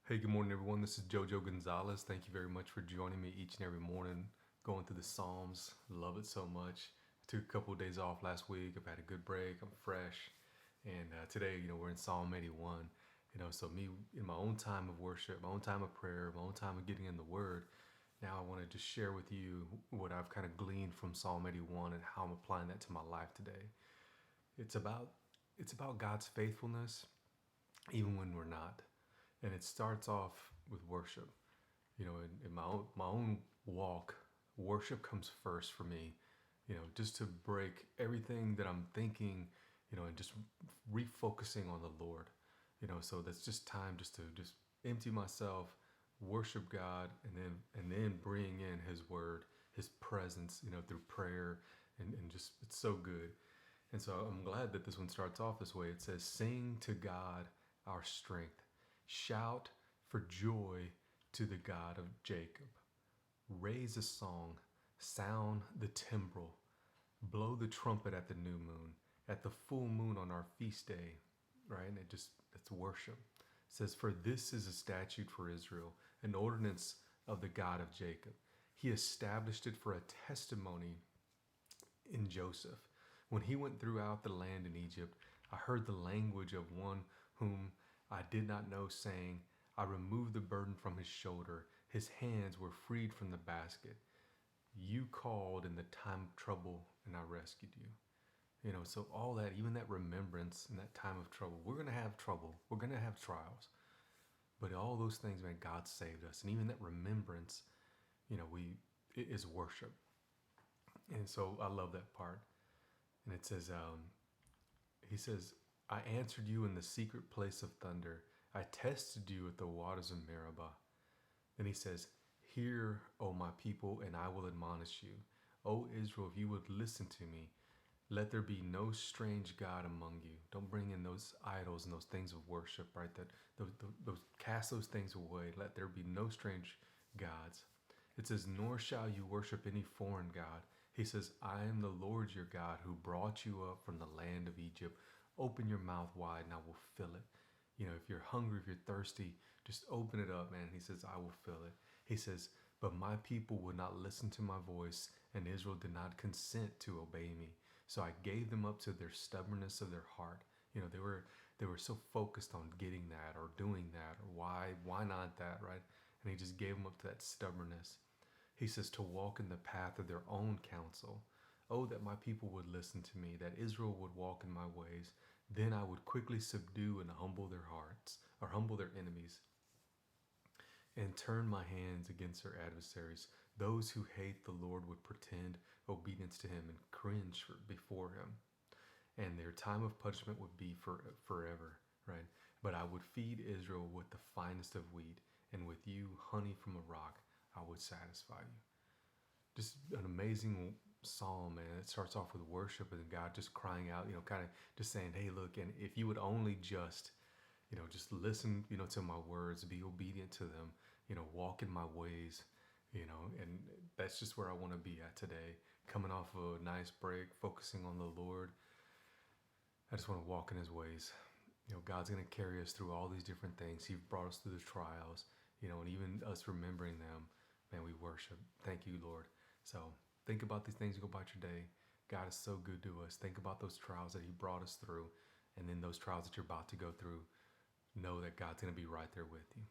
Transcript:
Hey, good morning, everyone. This is Jojo Gonzalez. Thank you very much for joining me each and every morning, going through the Psalms. Love it so much. I took a couple of days off last week. I've had a good break. I'm fresh. And today, we're in Psalm 81. So me, in my own time of worship, my own time of prayer, my own time of getting in the Word, now I want to just share with you what I've kind of gleaned from Psalm 81 and how I'm applying that to my life today. It's about it's about God's faithfulness, even when we're not. And it starts off with worship. In my own walk, worship comes first for me. Just to break everything that I'm thinking, and just refocusing on the Lord. So that's just time just to just empty myself, worship God, and then bring in His Word, His presence, through prayer, and just it's so good. And so I'm glad that this one starts off this way. It says, "Sing to God our strength. Shout for joy to the God of Jacob. Raise a song, sound the timbrel, blow the trumpet at the new moon, at the full moon on our feast day." Right? And it's worship. It says, "For this is a statute for Israel, an ordinance of the God of Jacob. He established it for a testimony in Joseph. When he went throughout the land in Egypt, I heard the language of one whom I did not know, saying, I removed the burden from his shoulder. His hands were freed from the basket. You called in the time of trouble, and I rescued you." So all that, even that remembrance in that time of trouble, we're going to have trouble. We're going to have trials. But all those things, man, God saved us. And even that remembrance, it is worship. And so I love that part. And it says, he says, "I answered you in the secret place of thunder. I tested you at the waters of Meribah." Then he says, "Hear, O my people, and I will admonish you. O Israel, if you would listen to me, let there be no strange God among you." Don't bring in those idols and those things of worship, right? That those cast those things away. Let there be no strange gods. It says, "Nor shall you worship any foreign God." He says, "I am the Lord your God who brought you up from the land of Egypt. Open your mouth wide and I will fill it." If you're hungry, if you're thirsty, just open it up, man. He says, "I will fill it." He says, "But my people would not listen to my voice, and Israel did not consent to obey me. So I gave them up to their stubbornness of their heart." They were so focused on getting that or doing that or why not that, right? And he just gave them up to that stubbornness. He says to walk in the path of their own counsel. "Oh, that my people would listen to me, that Israel would walk in my ways. Then I would quickly subdue and humble their hearts, or humble their enemies, and turn my hands against their adversaries. Those who hate the Lord would pretend obedience to him and cringe before him. And their time of punishment would be forever, right? But I would feed Israel with the finest of wheat, and with you, honey from a rock, I would satisfy you." Just an amazing psalm, man. It starts off with worship and God just crying out, kind of just saying, "Hey, look, and if you would only just listen, to my words, be obedient to them, walk in my ways, and that's just where I want to be at today. Coming off of a nice break, focusing on the Lord. I just want to walk in his ways. God's going to carry us through all these different things. He brought us through the trials, and even us remembering them, man, we worship. Thank you, Lord. So think about these things and go about your day. God is so good to us. Think about those trials that he brought us through, and then those trials that you're about to go through. Know that God's going to be right there with you.